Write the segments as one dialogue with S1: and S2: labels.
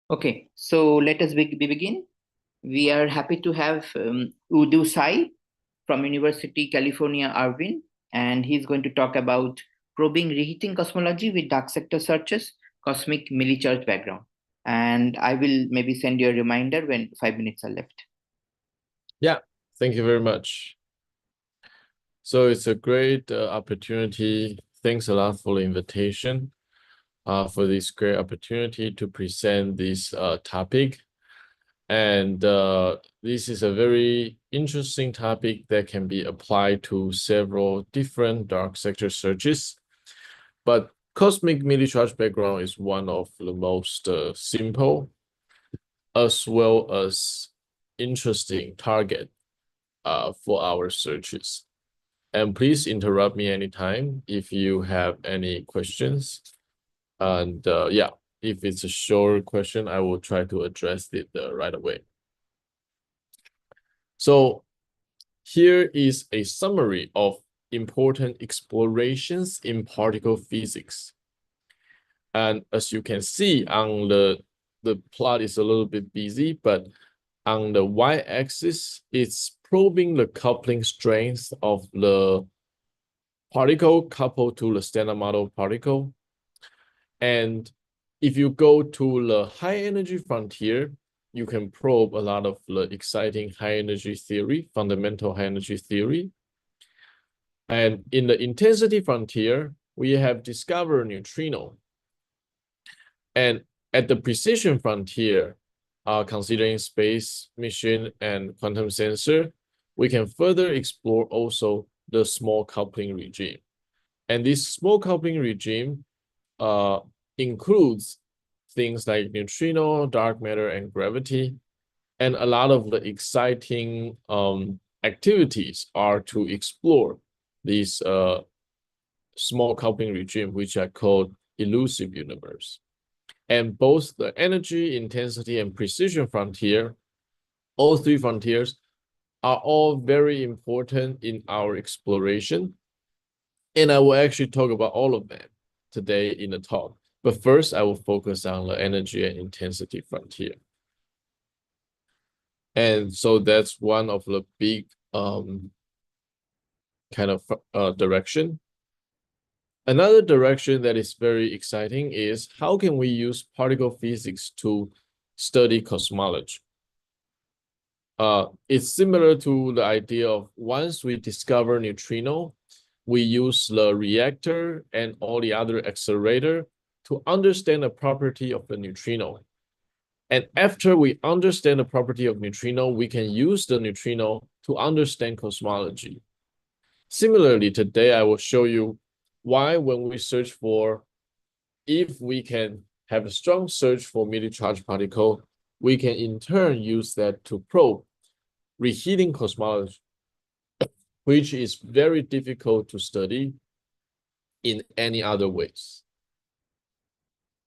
S1: Okay, so let us begin. We are happy to have Tsai from University California, Irvine, and he's going to talk about probing reheating cosmology with dark sector searches, cosmic milli-charge background. And I will maybe send you a reminder when 5 minutes are left.
S2: Yeah, thank you very much. So it's a great opportunity. Thanks a lot for the invitation, for this great opportunity to present this topic. And this is a very interesting topic that can be applied to several different dark sector searches. But cosmic milli-charge background is one of the most simple as well as interesting target for our searches. And please interrupt me anytime if you have any questions. And yeah, if it's a short question, I will try to address it right away. So here is a summary of important explorations in particle physics. And as you can see on the plot is a little bit busy, but on the y-axis, it's probing the coupling strength of the particle coupled to the standard model particle. And if you go to the high energy frontier, you can probe a lot of the exciting high energy theory, fundamental high energy theory. And in the intensity frontier, we have discovered neutrino. And at the precision frontier, considering space mission and quantum sensor, we can further explore also the small coupling regime. And this small coupling regime includes things like neutrino, dark matter, and gravity. And a lot of the exciting activities are to explore these small coupling regime, which are called elusive universe. And both the energy, intensity, and precision frontier, all three frontiers, are all very important in our exploration. And I will actually talk about all of them today in the talk. But first, I will focus on the energy and intensity frontier. And so that's one of the big kind of direction. Another direction that is very exciting is how can we use particle physics to study cosmology? It's similar to the idea of once we discover neutrino, we use the reactor and all the other accelerator to understand the property of the neutrino. And after we understand the property of neutrino, we can use the neutrino to understand cosmology. Similarly, today I will show you why when we search for, if we can have a strong search for milli-charge particle, we can in turn use that to probe reheating cosmology, which is very difficult to study in any other ways.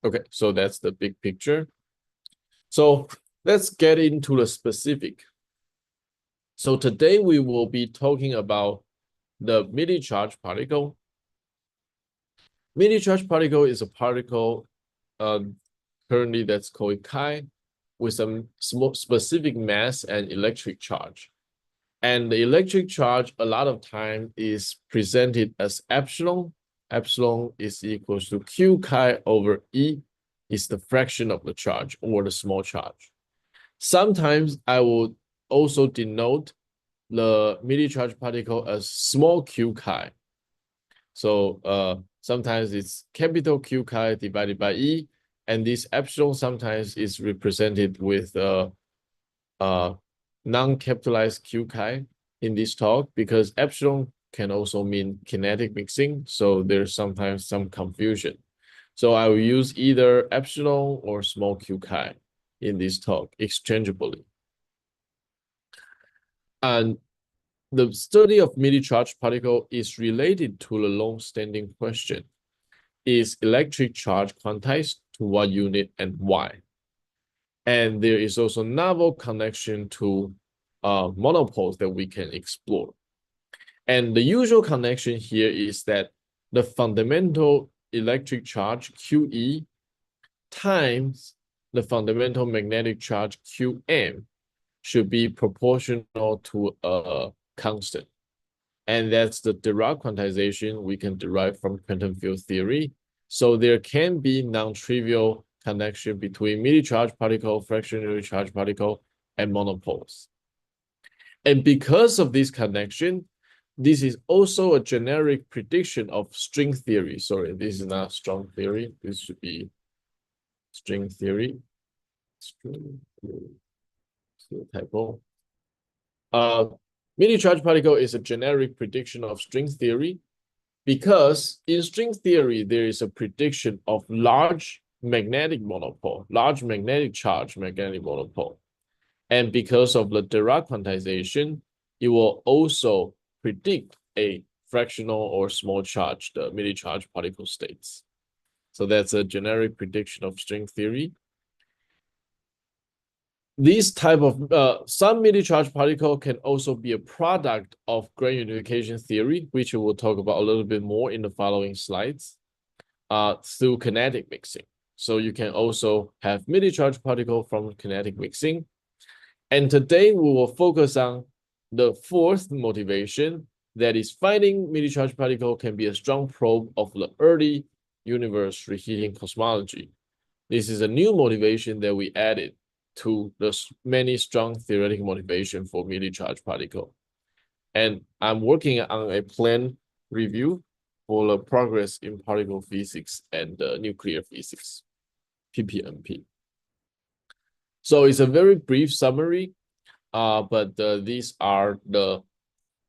S2: Okay, so that's the big picture. So let's get into the specific. So today we will be talking about the milli-charge particle. Milli-charge particle is a particle currently that's called chi with some specific mass and electric charge. And the electric charge a lot of time is presented as epsilon. Epsilon is equals to Q chi over E is the fraction of the charge or the small charge. Sometimes I will also denote the milli-charge particle as small q chi. So sometimes it's capital Q chi divided by E, and this epsilon sometimes is represented with non-capitalized Q chi in this talk, because epsilon can also mean kinetic mixing, so there's sometimes some confusion. So I will use either epsilon or small q chi in this talk exchangeably. And the study of milli-charge particle is related to the long-standing question: is electric charge quantized to what unit and why? And there is also novel connection to monopoles that we can explore. And the usual connection here is that the fundamental electric charge QE times the fundamental magnetic charge Qm should be proportional to a constant. And that's the Dirac quantization we can derive from quantum field theory. So there can be non-trivial connection between meaty charged particle, fractionally charged particle, and monopoles. And because of this connection, this is also a generic prediction of string theory. Sorry, this is not strong theory. This should be string theory. String theory. Typo. Meaty charged particle is a generic prediction of string theory because in string theory, there is a prediction of large magnetic monopole, large magnetic charge magnetic monopole. And because of the Dirac quantization, it will also predict a fractional or small charge, the meaty charged particle states. So that's a generic prediction of string theory. These type of some meaty charged particle can also be a product of grand unification theory, which we will talk about a little bit more in the following slides, through kinetic mixing. So you can also have meaty charged particle from kinetic mixing. And today we will focus on the fourth motivation, that is finding meaty charged particle can be a strong probe of the early universe reheating cosmology. This is a new motivation that we added to the many strong theoretical motivation for meaty charged particle. And I'm working on a planned review for the progress in particle physics and nuclear physics, PPMP. So it's a very brief summary, but these are the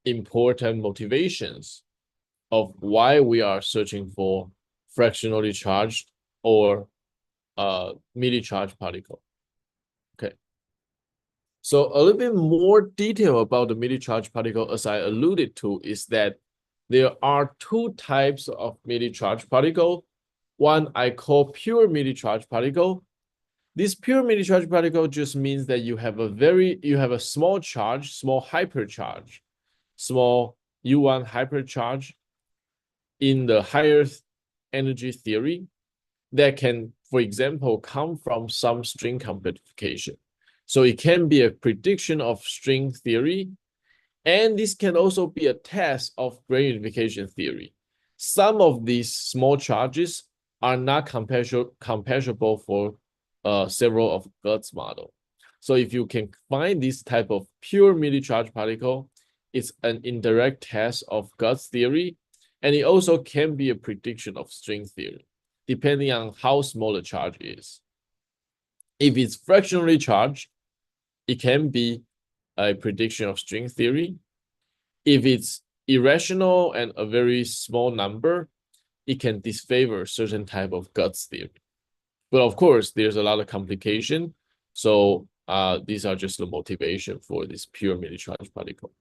S2: important motivations of why we are searching for fractionally charged or meaty charged particle. Okay. So a little bit more detail about the meaty charged particle, as I alluded to, is that there are two types of meaty charged particle. One I call pure meaty charged particle. This pure meaty charged particle just means that you have a small charge, small hypercharge, small U1 hypercharge in the higher energy theory that can, for example, come from some string compactification. So it can be a prediction of string theory, and this can also be a test of grand unification theory. Some of these small charges are not compatible for several of Guts model. So if you can find this type of pure meaty charged particle, it's an indirect test of Guts theory, and it also can be a prediction of string theory, depending on how small the charge is. If it's fractionally charged, it can be a prediction of string theory. If it's irrational and a very small number, it can disfavor certain type of Guts theory. But of course, there's a lot of complication. So these are just the motivation for this pure meaty charged particle.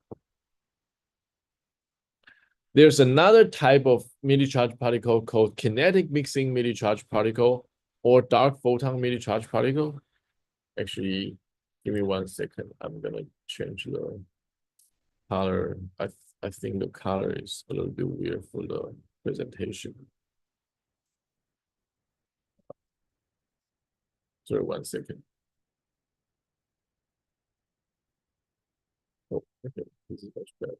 S2: There's another type of meaty charged particle called kinetic mixing meaty charged particle or dark photon meaty charged particle. Actually, give me 1 second. I'm gonna change the color. I think the color is a little bit weird for the presentation. Sorry, 1 second. Oh, okay, this is much better.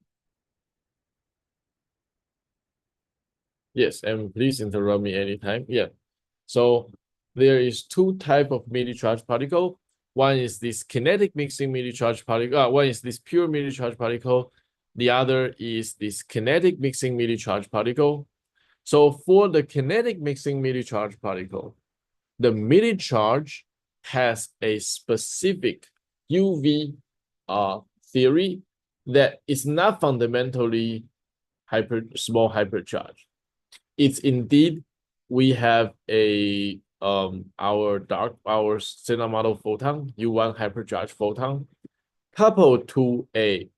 S2: Yes, and please interrupt me anytime. Yeah. So there is two types of meaty charged particle. One is this kinetic mixing meaty charged particle. One is this pure meaty charged particle. The other is this kinetic mixing meaty charged particle. So for the kinetic mixing meaty charged particle, the meaty charge has a specific UV theory that is not fundamentally small hypercharge. It's indeed, we have a our standard model photon, U1 hypercharged photon, coupled to a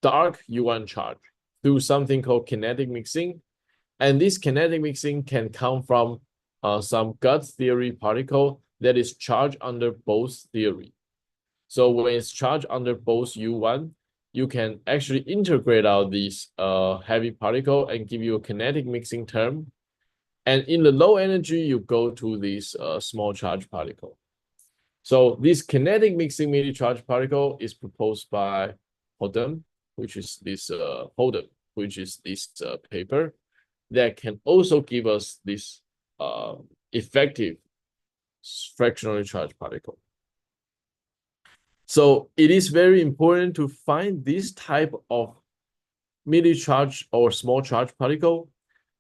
S2: dark U1 charge through something called kinetic mixing. And this kinetic mixing can come from some Guts theory particle that is charged under Bose theory. So when it's charged under Bose U1, you can actually integrate out these heavy particle and give you a kinetic mixing term. And in the low energy, you go to this small charge particle. So this kinetic mixing media charge particle is proposed by Hodem, which is this paper that can also give us this effective fractionally charged particle. So it is very important to find this type of media charge or small charge particle,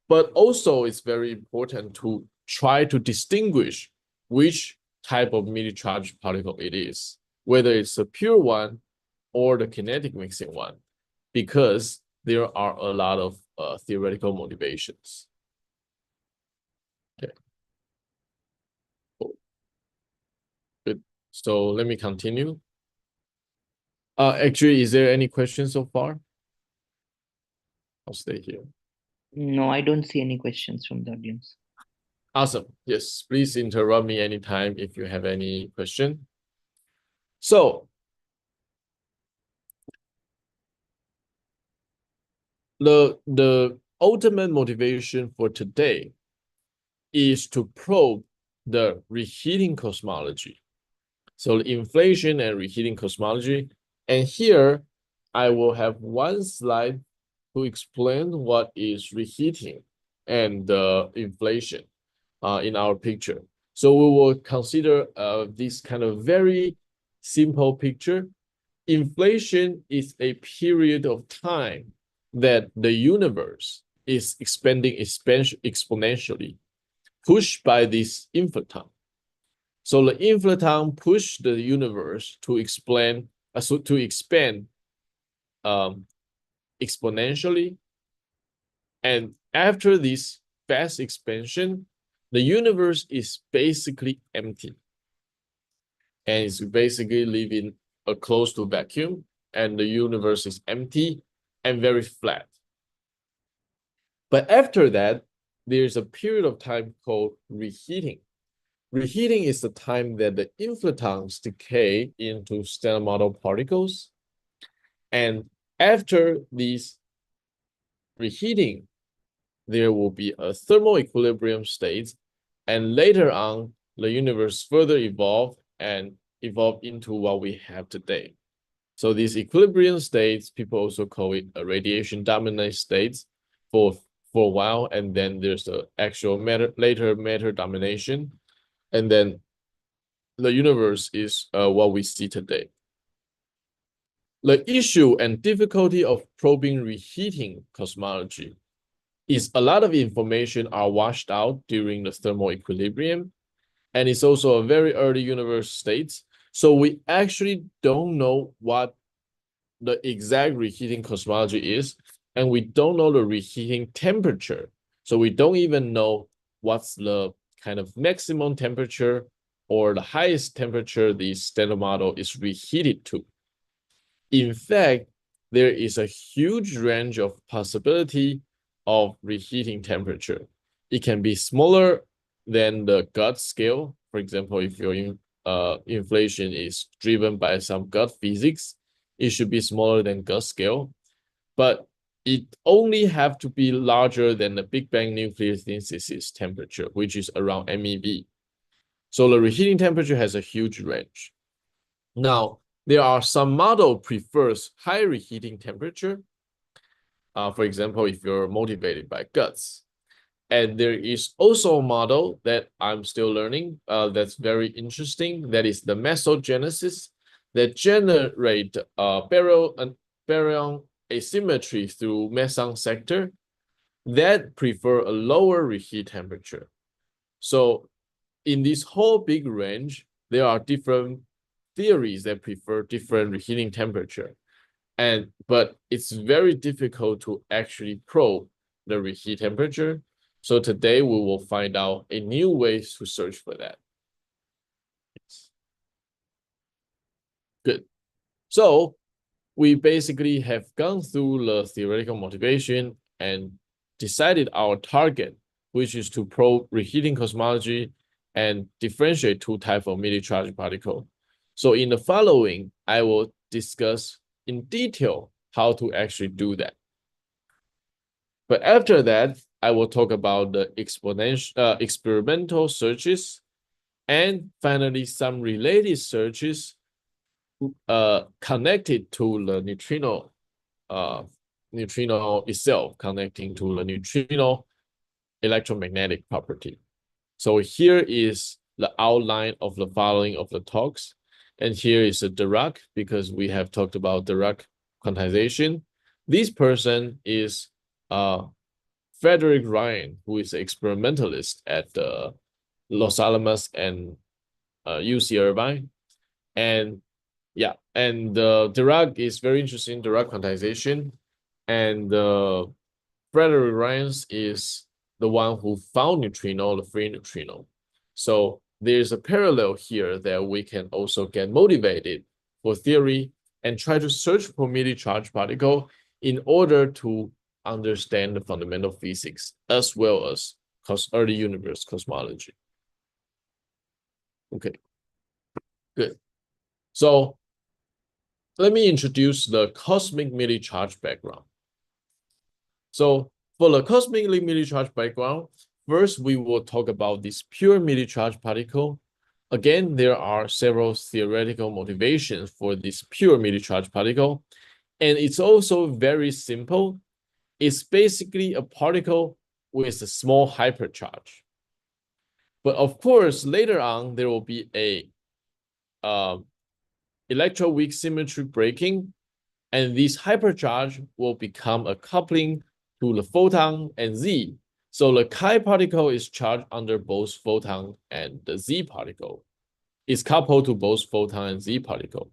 S2: but also it's very important to try to distinguish which type of media charge particle it is, whether it's a pure one or the kinetic mixing one, because there are a lot of theoretical motivations. Okay. Good. So let me continue. Actually, is there any questions so far? I'll stay here.
S1: No, I don't see any questions from the audience.
S2: Awesome. Yes, please interrupt me anytime if you have any question. So the ultimate motivation for today is to probe the reheating cosmology. So the inflation and reheating cosmology. And here I will have one slide to explain what is reheating and inflation in our picture. So we will consider this kind of very simple picture. Inflation is a period of time that the universe is expanding exponentially, pushed by this inflaton. So the inflaton pushed the universe to expand exponentially. And after this fast expansion, the universe is basically empty. And it's basically living close to vacuum, and the universe is empty and very flat. But after that, there's a period of time called reheating. Reheating is the time that the inflatons decay into stellar model particles. And after this reheating, there will be a thermal equilibrium state. And later on, the universe further evolved into what we have today. So these equilibrium states, people also call it a radiation dominant states for a while, and then there's the actual matter domination, and then the universe is what we see today. The issue and difficulty of probing reheating cosmology is a lot of information are washed out during the thermal equilibrium, and it's also a very early universe state. So we actually don't know what the exact reheating cosmology is, and we don't know the reheating temperature. So we don't even know what's the kind of maximum temperature or the highest temperature the standard model is reheated to. In fact, there is a huge range of possibility of reheating temperature. It can be smaller than the gut scale. For example, if your inflation is driven by some gut physics, it should be smaller than gut scale, but it only have to be larger than the Big Bang nuclear synthesis temperature, which is around MeV. So the reheating temperature has a huge range. Now, there are some model prefers high reheating temperature. For example, if you're motivated by guts. And there is also a model that I'm still learning that's very interesting. That is the mesogenesis that generate baryon asymmetry through meson sector that prefer a lower reheat temperature. So in this whole big range, there are different theories that prefer different reheating temperature. But it's very difficult to actually probe the reheat temperature. So today we will find out a new way to search for that. Good. So we basically have gone through the theoretical motivation and decided our target, which is to probe reheating cosmology and differentiate two types of media charge particle. So in the following, I will discuss in detail how to actually do that. But after that, I will talk about the experimental searches And finally, some related searches connected to the neutrino itself, connecting to the neutrino electromagnetic property. So here is the outline of the following of the talks. And here is a Dirac, because we have talked about Dirac quantization. This person is Frederick Ryan, who is an experimentalist at Los Alamos and UC Irvine. And yeah, and Dirac is very interesting, Dirac quantization. And Frederick Ryan is the one who found neutrino, the free neutrino. So there's a parallel here that we can also get motivated for theory and try to search for mealy charged particle in order to understand the fundamental physics as well as early universe cosmology. Okay, good. So let me introduce the cosmic mealy charged background. So for the cosmically mealy charged background, first we will talk about this pure mealy charged particle. Again, there are several theoretical motivations for this pure mealy charged particle. And it's also very simple. It's basically a particle with a small hypercharge. But of course, later on, there will be a electroweak symmetry breaking, and this hypercharge will become a coupling to the photon and Z. So the chi particle is charged under both photon and the Z particle. It's coupled to both photon and Z particle,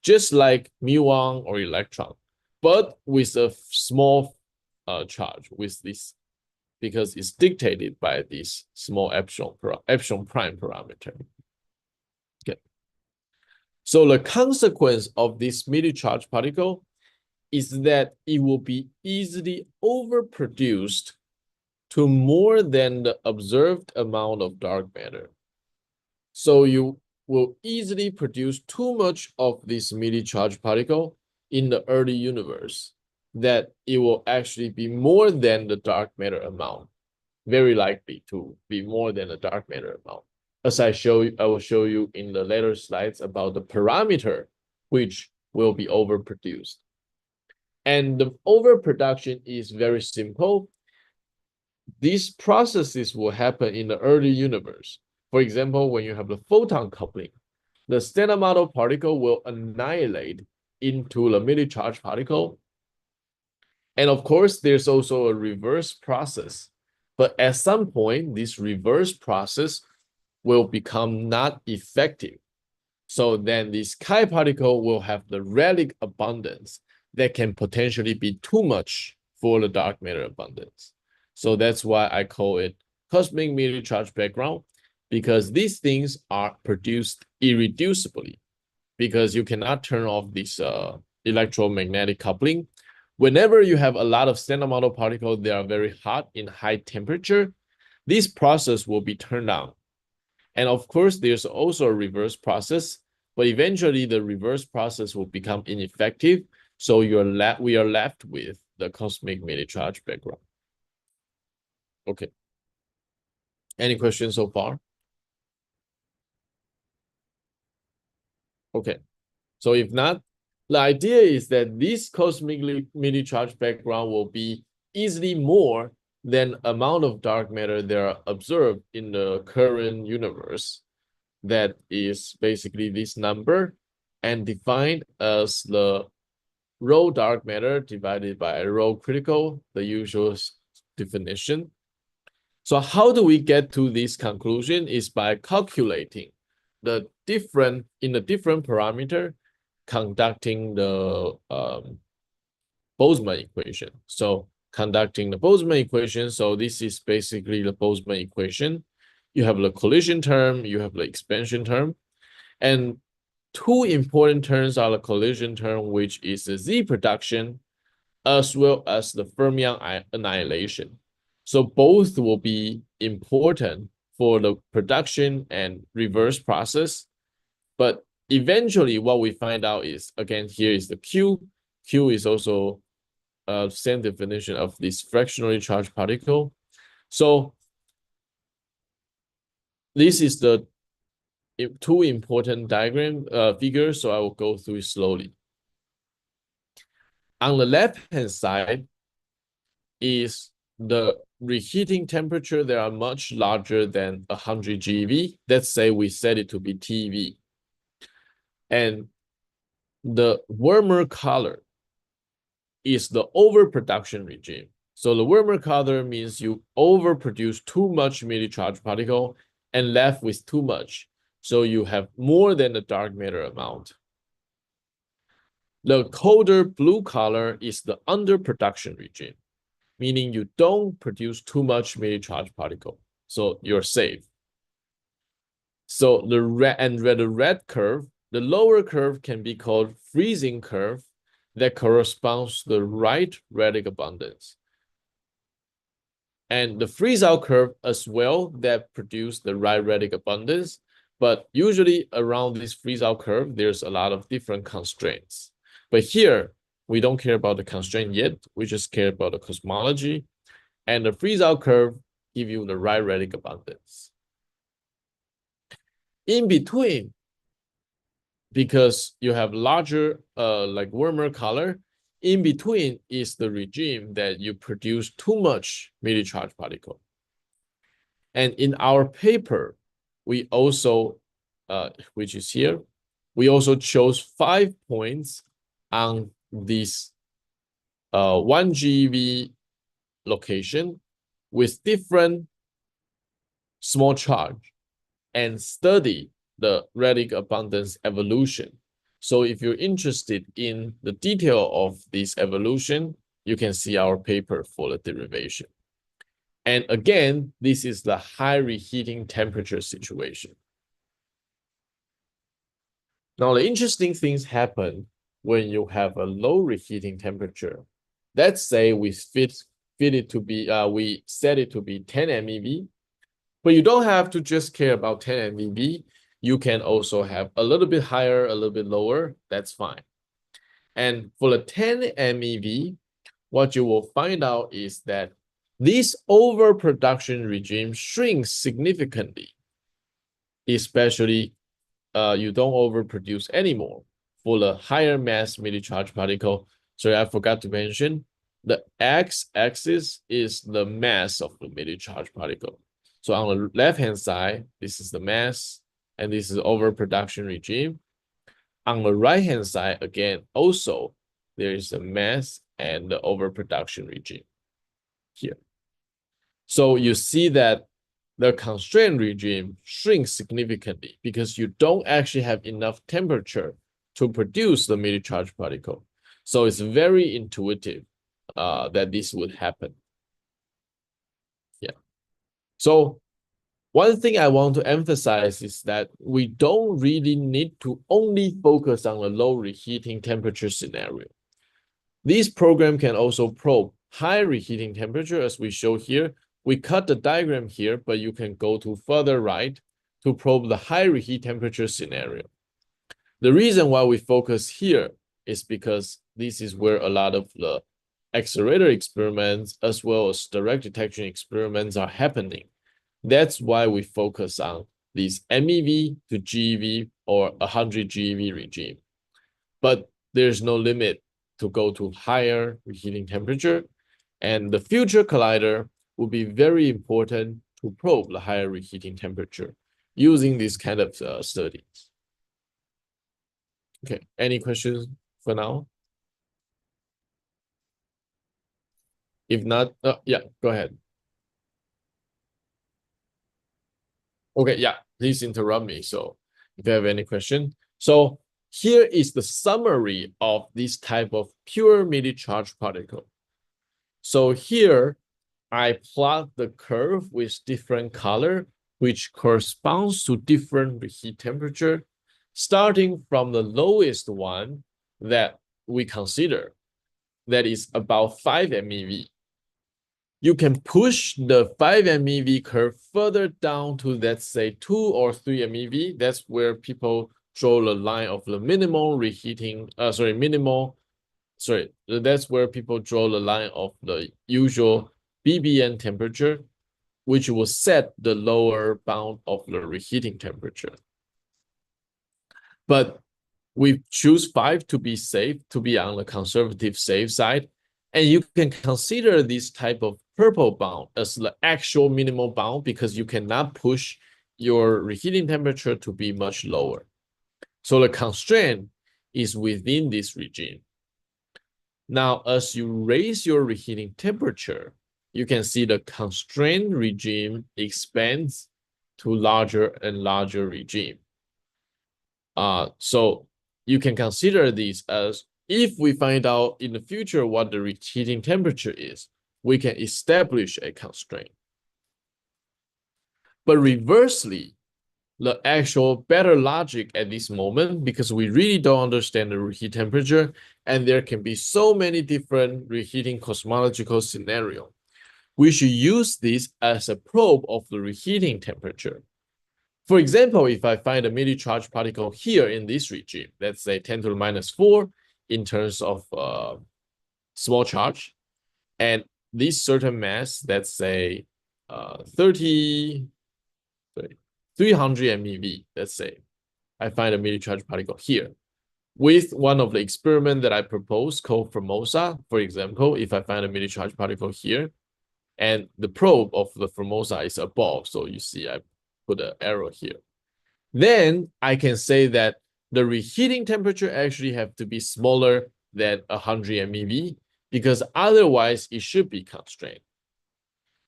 S2: just like muon or electron, but with a small charge with this, because it's dictated by this small epsilon prime parameter. Okay. So the consequence of this mealy charged particle is that it will be easily overproduced to more than the observed amount of dark matter. So you will easily produce too much of this mealy charged particle in the early universe that it will actually be more than the dark matter amount, very likely to be more than the dark matter amount. As I will show you in the later slides about the parameter which will be overproduced. And the overproduction is very simple. These processes will happen in the early universe. For example, when you have the photon coupling, the standard model particle will annihilate into the mealy charged particle. And of course, there's also a reverse process. But at some point, this reverse process will become not effective. So then this chi particle will have the relic abundance that can potentially be too much for the dark matter abundance. So that's why I call it cosmic mealy charged background, because these things are produced irreducibly, because you cannot turn off this electromagnetic coupling. Whenever you have a lot of standard model particles, they are very hot in high temperature, this process will be turned on. And of course, there's also a reverse process, but eventually the reverse process will become ineffective. So we are left with the cosmic mealy charged background. Okay. Any questions so far? Okay. So if not, the idea is that this cosmically mealy charged background will be easily more than amount of dark matter that are observed in the current universe. That is basically this number and defined as the rho dark matter divided by rho critical, the usual definition. So how do we get to this conclusion is by calculating the different parameter conducting the Boltzmann equation. So conducting the Boltzmann equation, so this is basically the Boltzmann equation. You have the collision term, you have the expansion term, and two important terms are the collision term, which is the Z production, as well as the fermion annihilation. So both will be important for the production and reverse process. But eventually what we find out is, again, here is the Q. Q is also same definition of this fractionally charged particle. So this is the two important diagram figures, so I will go through it slowly. On the left-hand side is the reheating temperature that are much larger than 100 GeV. Let's say we set it to be TeV. And the warmer color is the overproduction regime. So the warmer color means you overproduce too much immediately charged particle and left with too much. So you have more than the dark matter amount. The colder blue color is the underproduction regime, meaning you don't produce too much immediately charged particle. So you're safe. So the red curve, the lower curve can be called freezing curve that corresponds to the right radic abundance. And the freeze-out curve as well that produce the right radic abundance. But usually around this freeze-out curve, there's a lot of different constraints. But here, we don't care about the constraint yet. We just care about the cosmology. And the freeze-out curve give you the right radic abundance. In between, because you have larger, like warmer color, in between is the regime that you produce too much immediately charged particle. And in our paper, we also, which is here, we also chose 5 points on this 1 GeV location with different small charge and study the radic abundance evolution. So if you're interested in the detail of this evolution, you can see our paper for the derivation. And again, this is the high reheating temperature situation. Now, the interesting things happen when you have a low reheating temperature. Let's say we set it to be 10 MeV, but you don't have to just care about 10 MeV. You can also have a little bit higher, a little bit lower. That's fine. And for the 10 MeV, what you will find out is that this overproduction regime shrinks significantly, especially you don't overproduce anymore for the higher mass immediately charged particle. So I forgot to mention, the x-axis is the mass of the immediately charged particle. So on the left-hand side, this is the mass, and this is the overproduction regime. On the right-hand side, again, also, there is the mass and the overproduction regime here. So you see that the constraint regime shrinks significantly because you don't actually have enough temperature to produce the immediately charged particle. So it's very intuitive that this would happen. Yeah. So one thing I want to emphasize is that we don't really need to only focus on a low reheating temperature scenario. This program can also probe high reheating temperature, as we show here. We cut the diagram here, but you can go to further right to probe the high reheat temperature scenario. The reason why we focus here is because this is where a lot of the accelerator experiments as well as direct detection experiments are happening. That's why we focus on this MeV to GeV or 100 GeV regime. But there's no limit to go to higher reheating temperature. And the future collider will be very important to probe the higher reheating temperature using this kind of studies. Okay, any questions for now? If not, yeah, go ahead. Okay, yeah, please interrupt me. So if you have any question. So here is the summary of this type of pure immediately charged particle. So here I plot the curve with different color, which corresponds to different reheat temperature, starting from the lowest one that we consider, that is about 5 MeV. You can push the 5 MeV curve further down to, let's say, 2 or 3 MeV. That's where people draw the line of the minimal reheating, that's where people draw the line of the usual BBN temperature, which will set the lower bound of the reheating temperature. But we choose 5 to be safe, to be on the conservative safe side. And you can consider this type of purple bound as the actual minimal bound because you cannot push your reheating temperature to be much lower. So the constraint is within this regime. Now, as you raise your reheating temperature, you can see the constraint regime expands to larger and larger regime. So you can consider this as if we find out in the future what the reheating temperature is, we can establish a constraint. But reversely, the actual better logic at this moment, because we really don't understand the reheat temperature, and there can be so many different reheating cosmological scenarios, we should use this as a probe of the reheating temperature. For example, if I find a meaty charged particle here in this regime, let's say 10 to the minus 4 in terms of small charge, and this certain mass, let's say 300 MeV, let's say, I find a meaty charged particle here. With one of the experiments that I proposed called Formosa, for example, if I find a meaty charged particle here, and the probe of the Formosa is above, so you see I put an arrow here, then I can say that the reheating temperature actually have to be smaller than 100 MeV because otherwise it should be constrained.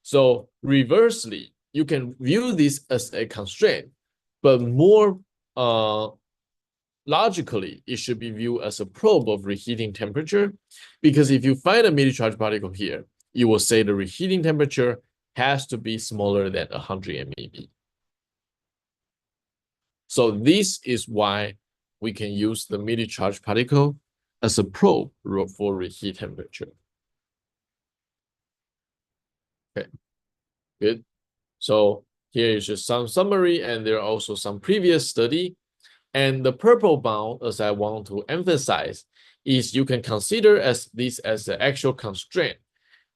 S2: So reversely, you can view this as a constraint, but more logically, it should be viewed as a probe of reheating temperature, because if you find a meaty charged particle here, you will say the reheating temperature has to be smaller than 100 MeV. So this is why we can use the meaty charged particle as a probe for reheat temperature. Okay, good. So here is just some summary, and there are also some previous study. And the purple bound, as I want to emphasize, is you can consider as this as the actual constraint.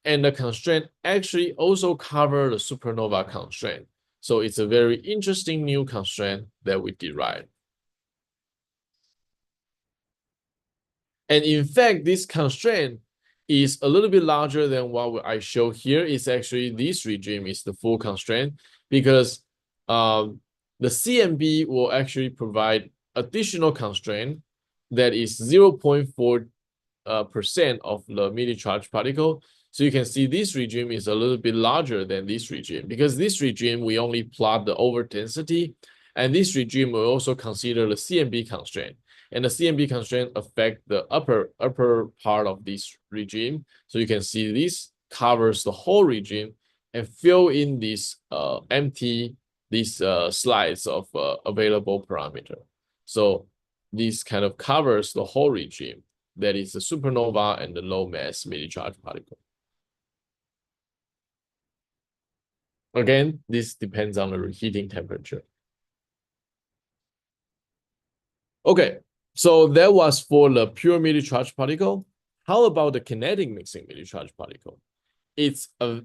S2: And the constraint actually also covers the supernova constraint. So it's a very interesting new constraint that we derive. And in fact, this constraint is a little bit larger than what I show here. It's actually this regime is the full constraint because the CMB will actually provide additional constraint that is 0.4% of the meaty charged particle. So you can see this regime is a little bit larger than this regime because this regime, we only plot the over density, and this regime will also consider the CMB constraint. And the CMB constraint affect the upper part of this regime. So you can see this covers the whole regime and fill in these these slides of available parameter. So this kind of covers the whole regime. That is the supernova and the low mass meaty charged particle. Again, this depends on the reheating temperature. Okay, so that was for the pure meaty charged particle. How about the kinetic mixing meaty charged particle? It's a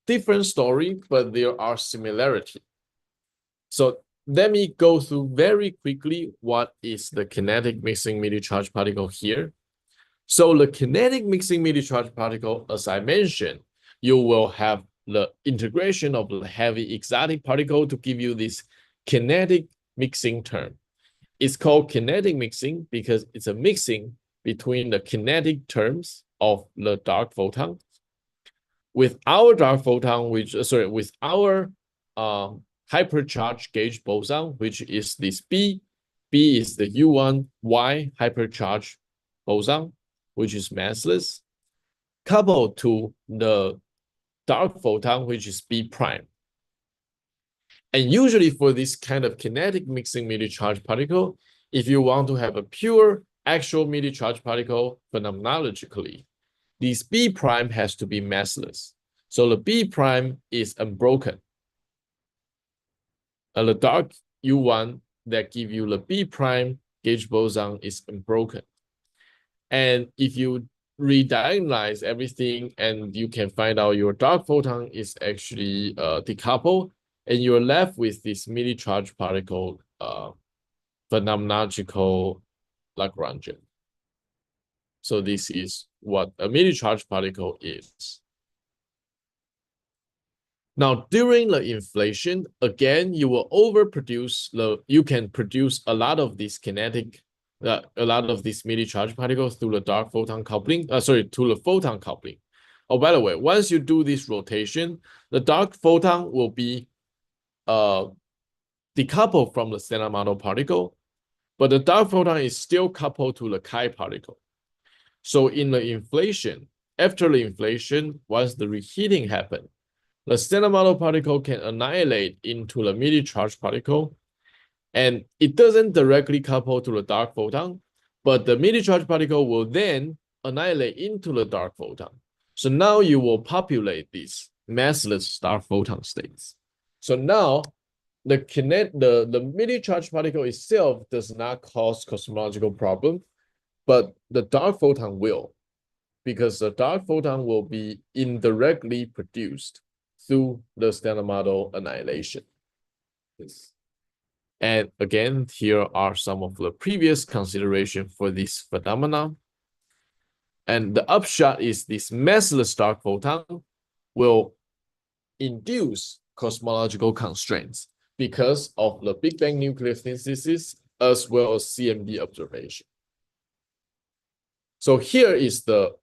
S2: different story, but there are similarities. So let me go through very quickly what is the kinetic mixing meaty charged particle here. So the kinetic mixing meaty charged particle, as I mentioned, you will have the integration of the heavy exotic particle to give you this kinetic mixing term. It's called kinetic mixing because it's a mixing between the kinetic terms of the dark photon with our dark photon, with our hypercharged gauge boson, which is this B. B is the U1Y hypercharged boson, which is massless, coupled to the dark photon, which is B prime. And usually for this kind of kinetic mixing meaty charged particle, if you want to have a pure actual meaty charged particle phenomenologically, this B prime has to be massless. So the B prime is unbroken. And the dark U1 that give you the B prime gauge boson is unbroken. And if you rediagonalize everything and you can find out your dark photon is actually decoupled, and you're left with this meaty charged particle phenomenological Lagrangian. So this is what a midi-charged particle is. Now, during the inflation, again, you will overproduce you can produce a lot of these a lot of these midi-charged particles through the dark photon coupling, to the photon coupling. Oh, by the way, once you do this rotation, the dark photon will be decoupled from the standard model particle, but the dark photon is still coupled to the chi particle. So in the inflation, after the inflation, once the reheating happens, the standard model particle can annihilate into the midi-charged particle, and it doesn't directly couple to the dark photon, but the midi-charged particle will then annihilate into the dark photon. So now you will populate these massless dark photon states. So now the midi-charged particle itself does not cause cosmological problem, but the dark photon will, because the dark photon will be indirectly produced through the standard model annihilation. Yes. And again, here are some of the previous considerations for this phenomenon. And the upshot is this massless dark photon will induce cosmological constraints because of the Big Bang nucleosynthesis as well as CMB observation. So here is the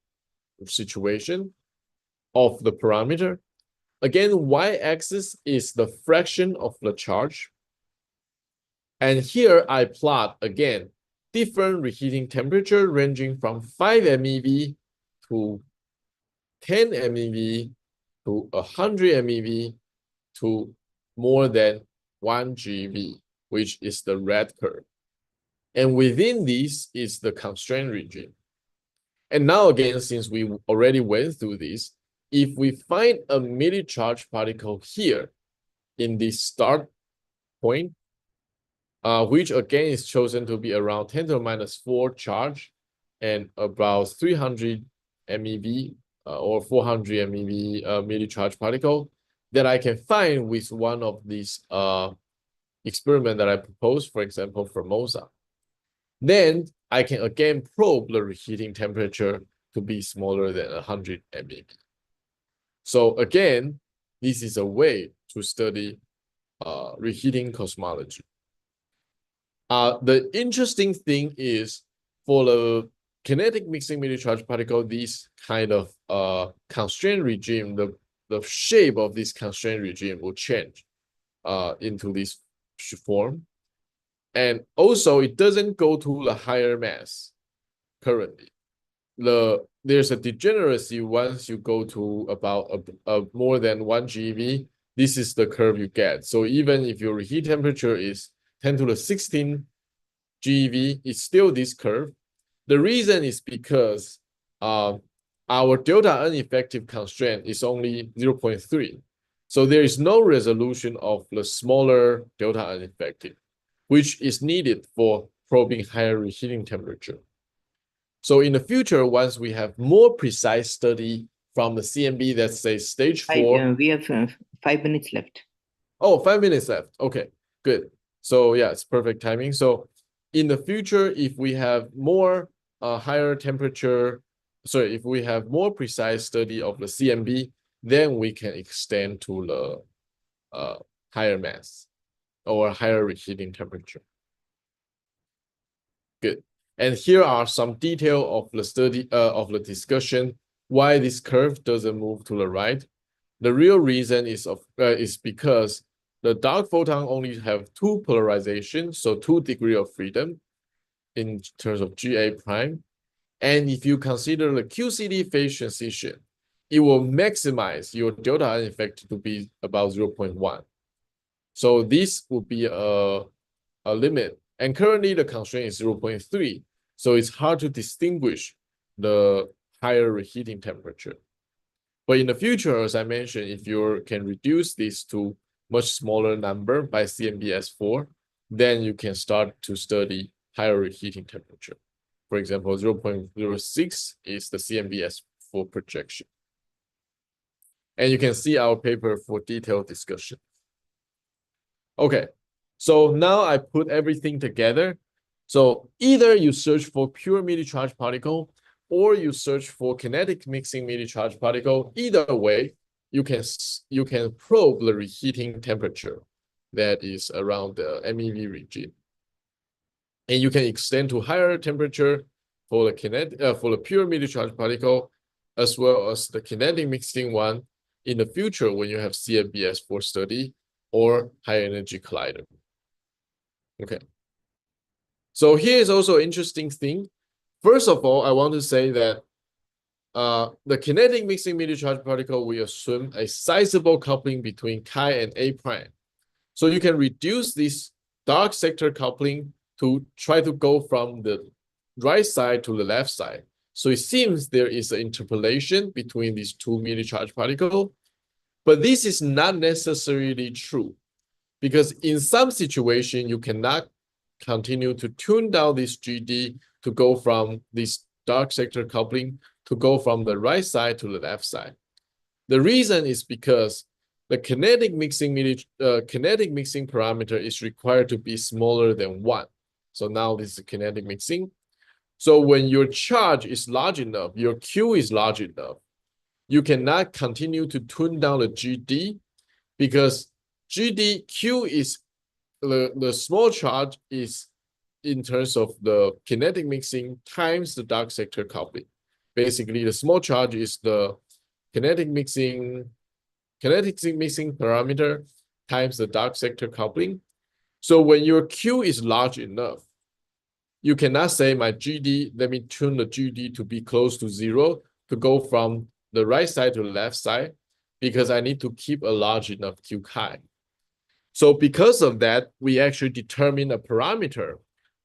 S2: situation of the parameter. Again, y-axis is the fraction of the charge. And here I plot again different reheating temperature ranging from 5 MeV to 10 MeV to 100 MeV to more than 1 GeV, which is the red curve. And within this is the constraint regime. And now again, since we already went through this, if we find a midi-charged particle here in this start point, which again is chosen to be around 10 to the minus 4 charge and about 300 MeV or 400 MeV midi-charged particle that I can find with one of these experiments that I proposed, for example, Formosa. Then I can again probe the reheating temperature to be smaller than 100 MeV. So again, this is a way to study reheating cosmology. The interesting thing is for the kinetic mixing midi-charged particle, this kind of constraint regime, the shape of this constraint regime will change into this form. And also, it doesn't go to the higher mass currently. There's a degeneracy once you go to about more than 1 GeV. This is the curve you get. So even if your reheat temperature is 10 to the 16 GeV, it's still this curve. The reason is because our delta N effective constraint is only 0.3. So there is no resolution of the smaller delta N effective, which is needed for probing higher reheating temperature. So in the future, once we have more precise study from the CMB that says stage 4.
S1: We have 5 minutes left.
S2: Oh, 5 minutes left. Okay, good. So yeah, it's perfect timing. So in the future, if we have more higher temperature, sorry, if we have more precise study of the CMB, then we can extend to the higher mass or higher reheating temperature. Good. And here are some detail of the study of the discussion why this curve doesn't move to the right. The real reason is because the dark photon only have 2 polarizations, so 2 degrees of freedom in terms of GA prime. And if you consider the QCD phase transition, it will maximize your delta N effect to be about 0.1. So this would be a limit. And currently the constraint is 0.3. So it's hard to distinguish the higher reheating temperature. But in the future, as I mentioned, if you can reduce this to much smaller number by CMBS4, then you can start to study higher reheating temperature. For example, 0.06 is the CMBS4 projection. And you can see our paper for detailed discussion. Okay, So now I put everything together. So either you search for pure meaty charged particle or you search for kinetic mixing meaty charged particle. Either way, you can probe the reheating temperature that is around the MEV region. And you can extend to higher temperature for the pure meaty charged particle, as well as the kinetic mixing one in the future when you have CMBS4 study or high energy collider. Okay. So here is also an interesting thing. First of all, I want to say that the kinetic mixing meaty charged particle, we assume a sizable coupling between chi and A prime. So you can reduce this dark sector coupling to try to go from the right side to the left side. So it seems there is an interpolation between these two meaty charged particles, but this is not necessarily true because in some situation you cannot continue to tune down this GD to go from this dark sector coupling to go from the right side to the left side. The reason is because the kinetic mixing parameter is required to be smaller than 1. So now this is kinetic mixing. So when your charge is large enough, your Q is large enough, you cannot continue to tune down the GD because Q is the small charge is in terms of the kinetic mixing times the dark sector coupling. Basically, the small charge is the kinetic mixing parameter times the dark sector coupling. So when your Q is large enough, you cannot say my GD, let me tune the GD to be close to 0 to go from the right side to the left side because I need to keep a large enough Q chi. So because of that, we actually determine a parameter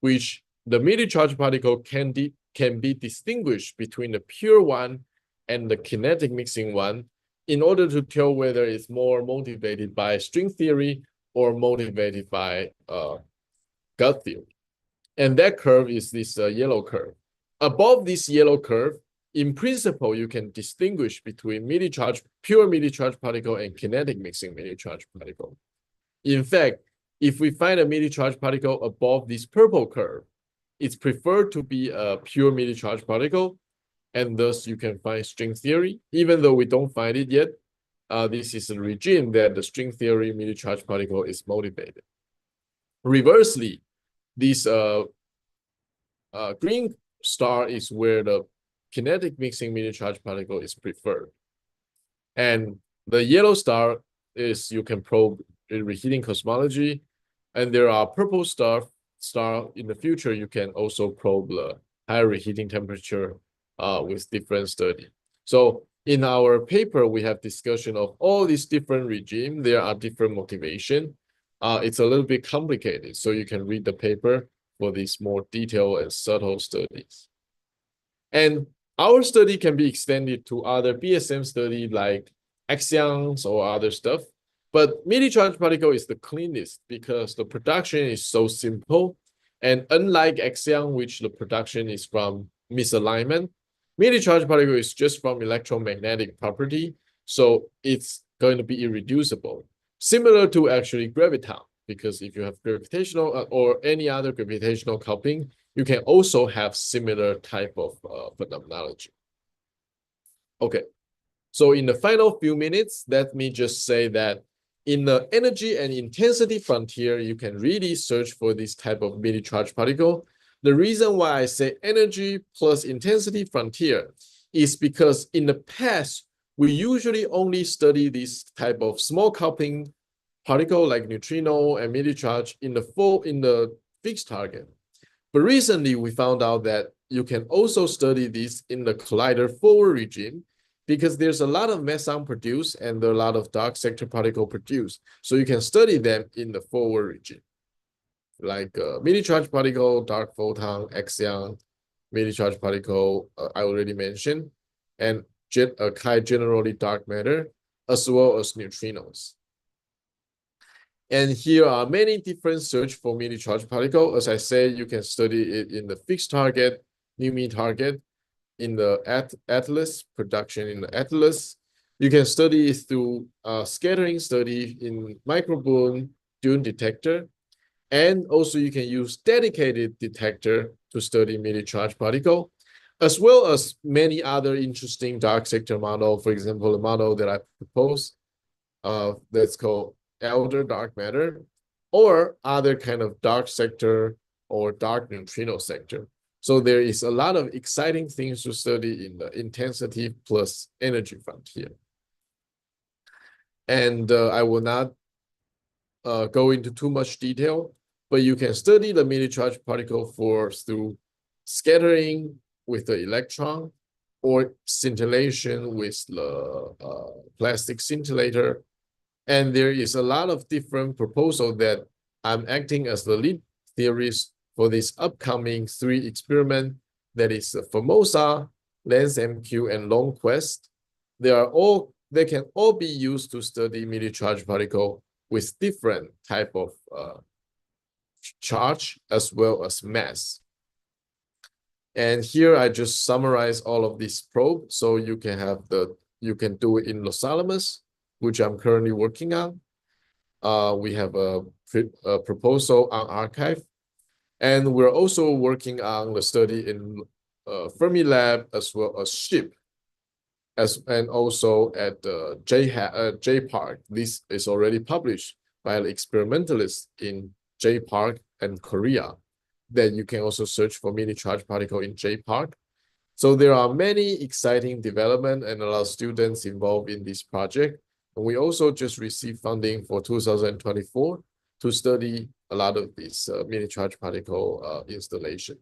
S2: which the meaty charged particle can be distinguished between the pure one and the kinetic mixing one in order to tell whether it's more motivated by string theory or motivated by gut theory. And that curve is this yellow curve. Above this yellow curve, in principle, you can distinguish between pure meaty charged particle and kinetic mixing meaty charged particle. In fact, if we find a meaty charged particle above this purple curve, it's preferred to be a pure meaty charged particle, and thus you can find string theory. Even though we don't find it yet, this is a regime that the string theory meaty charged particle is motivated. Reversely, this green star is where the kinetic mixing meaty charged particle is preferred. And the yellow star is you can probe in reheating cosmology, and there are purple star in the future. You can also probe the higher reheating temperature with different study. So in our paper, we have discussion of all these different regimes. There are different motivation. It's a little bit complicated, so you can read the paper for these more detailed and subtle studies. And our study can be extended to other BSM study like axions or other stuff. But meaty charged particle is the cleanest because the production is so simple. And unlike axion, which the production is from misalignment, meaty charged particle is just from electromagnetic property. So it's going to be irreducible. Similar to actually graviton, because if you have gravitational or any other gravitational coupling, you can also have similar type of phenomenology. Okay, so in the final few minutes, let me just say that in the energy and intensity frontier, you can really search for this type of meaty charged particle. The reason why I say energy plus intensity frontier is because in the past, we usually only study this type of small coupling particle like neutrino and meaty charge in the fixed target. But recently, we found out that you can also study this in the collider forward regime because there's a lot of meson produced and there are a lot of dark sector particle produced. So you can study them in the forward regime, like meaty charged particle, dark photon, axion, meaty charged particle, I already mentioned, and chi generally dark matter, as well as neutrinos. And here are many different search for meaty charged particle. As I said, you can study it in the fixed target, new mean target, in the atlas, production in the atlas. You can study it through scattering study in microboon dune detector. And also you can use dedicated detector to study midi-charged particle, as well as many other interesting dark sector model. For example, the model that I proposed, that's called elder dark matter, or other kind of dark sector or dark neutrino sector. So there is a lot of exciting things to study in the intensity plus energy frontier. And I will not go into too much detail, but you can study the midi-charged particle through scattering with the electron or scintillation with the plastic scintillator. And there is a lot of different proposals that I'm acting as the lead theorist for this upcoming 3 experiment, that is Formosa, LensMQ, and LongQuest. They can all be used to study midi-charged particle with different type of charge as well as mass. And here I just summarize all of these probes, so you can do it in Los Alamos, which I'm currently working on. We have a proposal on arXiv, and we're also working on the study in Fermilab as well as SHIP, and also at JPark. This is already published by an experimentalist in JPark and Korea, that you can also search for mini-charged particle in JPark. So there are many exciting development and a lot of students involved in this project. And we also just received funding for 2024 to study a lot of this mini-charged particle installation.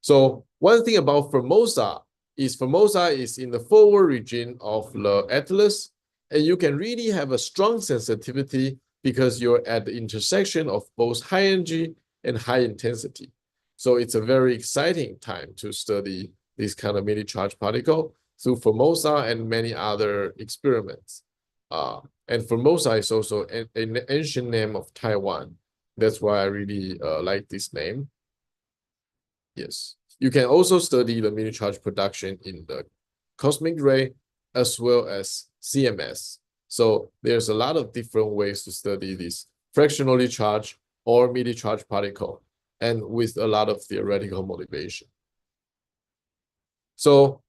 S2: So one thing about Formosa is in the forward region of the atlas, and you can really have a strong sensitivity because you're at the intersection of both high energy and high intensity. So it's a very exciting time to study this kind of mini-charged particle through Formosa and many other experiments. And Formosa is also an ancient name of Taiwan. That's why I really like this name. Yes. You can also study the mini-charge production in the cosmic ray as well as CMS. So there's a lot of different ways to study this fractionally charged or midi-charged particle, and with a lot of theoretical motivation. So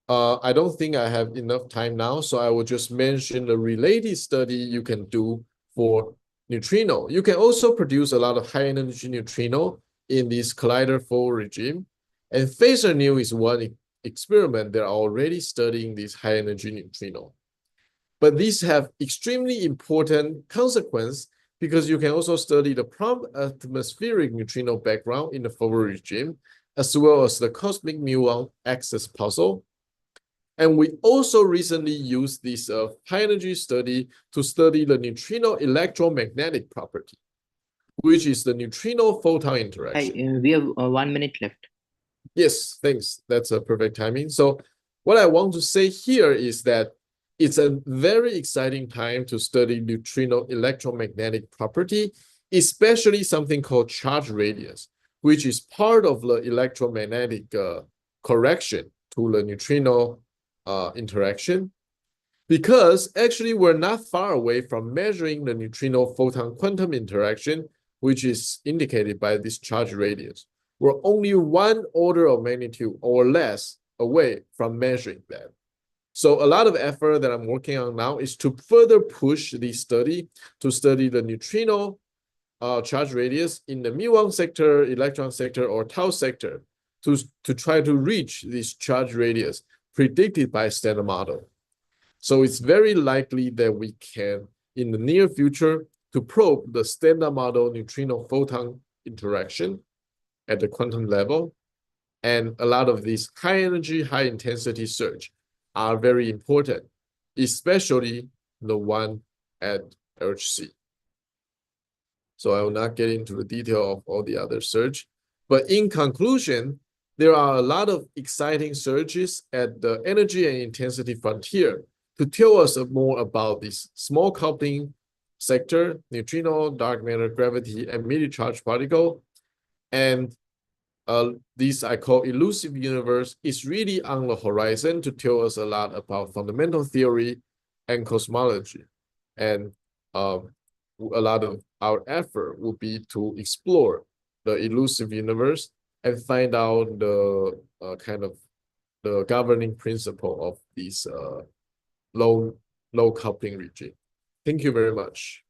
S2: I don't think I have enough time now, so I will just mention the related study you can do for neutrino. You can also produce a lot of high energy neutrino in this collider fold regime. And Phaser New is one experiment that are already studying this high energy neutrino. But these have extremely important consequence, because you can also study the prompt atmospheric neutrino background in the forward regime, as well as the cosmic muon access puzzle. And we also recently used this high energy study to study the neutrino electromagnetic property, which is the neutrino photon interaction.
S1: We have 1 minute left.
S2: Yes, thanks. That's a perfect timing. So what I want to say here is that it's a very exciting time to study neutrino electromagnetic property, especially something called charge radius, which is part of the electromagnetic correction to the neutrino interaction. Because actually we're not far away from measuring the neutrino photon quantum interaction, which is indicated by this charge radius. We're only 1 order of magnitude or less away from measuring that. So a lot of effort that I'm working on now is to further push this study to study the neutrino charge radius in the muon sector, electron sector, or tau sector to try to reach this charge radius predicted by standard model. So it's very likely that we can, in the near future, to probe the standard model neutrino photon interaction at the quantum level. And a lot of these high energy, high intensity search are very important, especially the one at HC. So I will not get into the detail of all the other search, but in conclusion, there are a lot of exciting searches at the energy and intensity frontier to tell us more about this small coupling sector, neutrino, dark matter, gravity, and midi-charged particle. And this I call elusive universe is really on the horizon to tell us a lot about fundamental theory and cosmology. And a lot of our effort would be to explore the elusive universe and find out the kind of the governing principle of these low coupling regime. Thank you very much.